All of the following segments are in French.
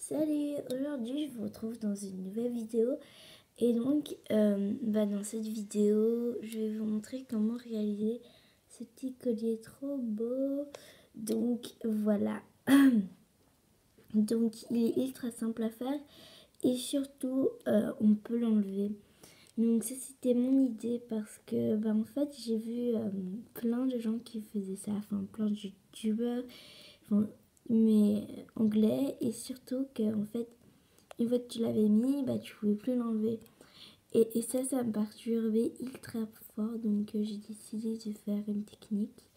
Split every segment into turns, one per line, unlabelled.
Salut, aujourd'hui je vous retrouve dans une nouvelle vidéo et donc dans cette vidéo je vais vous montrer comment réaliser ce petit collier trop beau. Donc voilà, donc il est ultra simple à faire et surtout on peut l'enlever. Donc ça c'était mon idée parce que en fait j'ai vu plein de gens qui faisaient ça, enfin plein de youtubeurs, enfin, mais anglais, et surtout que en fait une fois que tu l'avais mis, tu pouvais plus l'enlever. Et ça me perturbait ultra fort. Donc j'ai décidé de faire une technique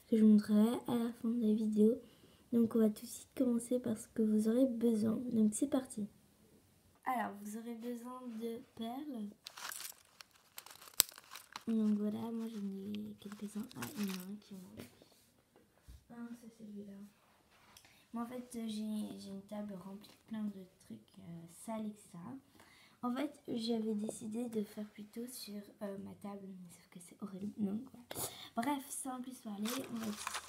que je montrerai à la fin de la vidéo. Donc on va tout de suite commencer parce que vous aurez besoin. Donc c'est parti. Alors vous aurez besoin de perles. Donc voilà, moi j'en ai quelques-uns. Ah, il y en a un qui manque. Ah, c'est celui-là. Moi en fait j'ai une table remplie de plein de trucs sales, etc. En fait, j'avais décidé de faire plutôt sur ma table, mais sauf que c'est horrible. Donc, voilà. Bref, sans plus parler, on va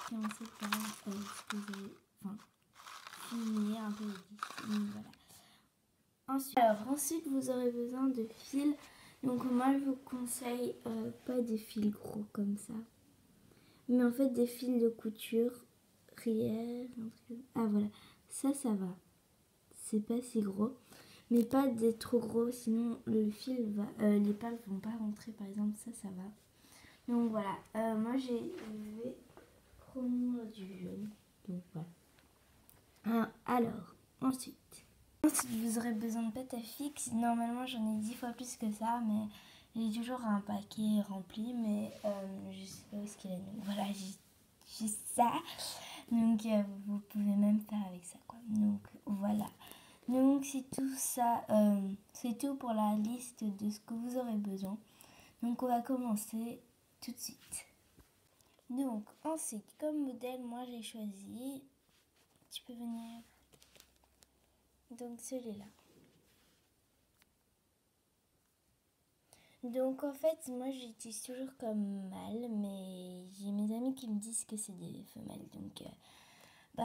commencer par finir un peu les listes. Voilà. Ensuite, vous aurez besoin de fils. Donc, moi, je vous conseille pas des fils gros comme ça, mais en fait des fils de couture réels. Ah voilà, ça va. C'est pas si gros. Mais pas des trop gros, sinon le fil va, les perles vont pas rentrer, par exemple, ça va. Donc voilà, moi je vais prendre du jaune, donc voilà. Alors, ensuite vous aurez besoin de pâte à fixe. Normalement j'en ai 10 fois plus que ça, mais j'ai toujours un paquet rempli, mais je sais pas où est-ce qu'il est. Donc voilà, j'ai ça, donc vous pouvez même faire avec ça, quoi. Donc voilà. Donc c'est tout ça, c'est tout pour la liste de ce que vous aurez besoin. Donc on va commencer tout de suite. Donc ensuite, comme modèle, moi j'ai choisi, tu peux venir, donc celui-là. Donc en fait, moi j'utilise toujours comme mâle, mais j'ai mes amis qui me disent que c'est des femelles. Donc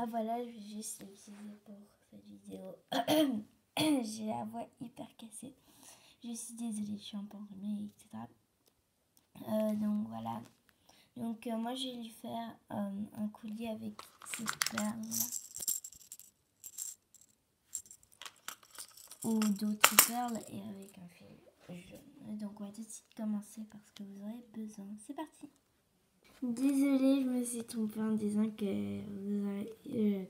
voilà, je vais juste l'utiliser pour cette vidéo. J'ai la voix hyper cassée. Je suis désolée, je suis un peu enrhumée, etc. Donc voilà. Donc moi je vais lui faire un collier avec ces perles là. Ou d'autres perles et avec un fil jaune. Donc on va tout de suite commencer parce que vous aurez besoin. C'est parti. Désolée, je me suis trompée en disant que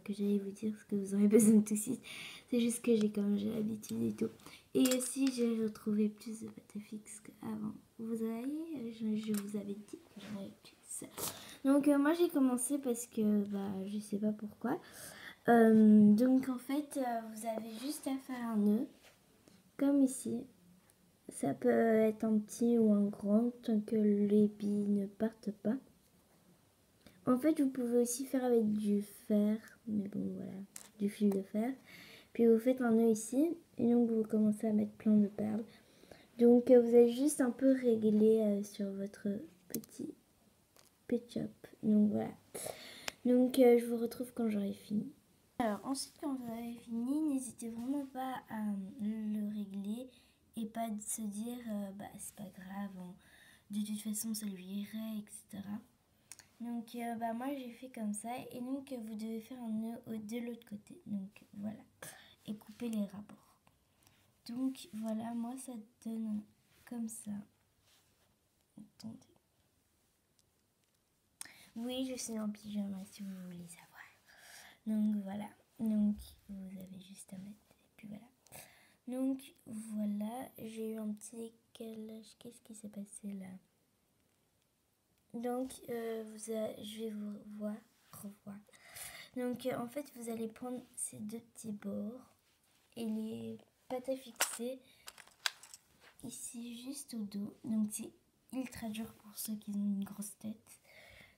j'allais vous dire ce que vous aurez besoin tout de suite. C'est juste que j'ai l'habitude et tout. Et aussi j'ai retrouvé plus de pâte à fixe qu'avant. Vous voyez, je vous avais dit que j'en avais plus. Donc moi j'ai commencé parce que je sais pas pourquoi. Donc en fait vous avez juste à faire un nœud comme ici. Ça peut être un petit ou un grand tant que les billes ne partent pas. En fait vous pouvez aussi faire avec du fer, mais bon voilà, du fil de fer. Puis vous faites un nœud ici et donc vous commencez à mettre plein de perles. Donc vous allez juste un peu régler sur votre petit pet-shop. Donc voilà. Donc je vous retrouve quand j'aurai fini. Alors ensuite quand vous avez fini, n'hésitez vraiment pas à le régler et pas de se dire c'est pas grave, de toute façon ça lui irait, etc. Donc moi j'ai fait comme ça et donc vous devez faire un nœud de l'autre côté. Donc voilà. Et couper les rapports. Donc voilà, moi ça donne comme ça. Attendez. Oui, je suis en pyjama si vous voulez savoir. Donc voilà. Donc vous avez juste à mettre. Et puis voilà. Donc voilà, j'ai eu un petit décalage. Qu'est-ce qui s'est passé là? Donc je vais vous revoir. Donc en fait vous allez prendre ces deux petits bords et les pâtes à fixer ici juste au dos. Donc c'est ultra dur pour ceux qui ont une grosse tête.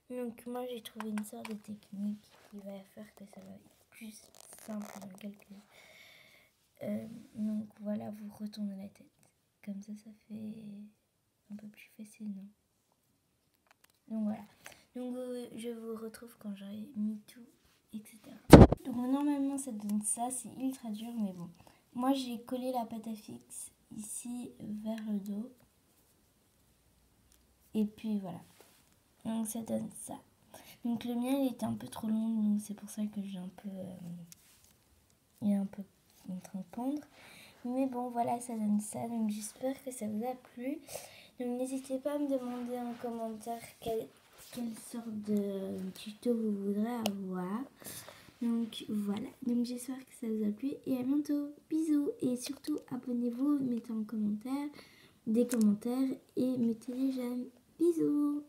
Donc moi j'ai trouvé une sorte de technique qui va faire que ça va être plus simple dans le calcul. Donc voilà, vous retournez la tête. Comme ça fait un peu plus facile, non? Donc voilà. Donc je vous retrouve quand j'aurai mis tout etc. Donc normalement ça donne ça, c'est ultra dur mais bon. Moi j'ai collé la pâte à fixe ici vers le dos. Et puis voilà. Donc ça donne ça. Donc le mien il était un peu trop long, donc c'est pour ça que j'ai un peu... il est un peu en train de pendre. Mais bon voilà, ça donne ça. Donc j'espère que ça vous a plu. Donc n'hésitez pas à me demander en commentaire quelle sorte de tuto vous voudrez avoir. Donc voilà, donc j'espère que ça vous a plu et à bientôt. Bisous et surtout abonnez-vous, mettez en commentaire des commentaires et mettez les j'aime. Bisous.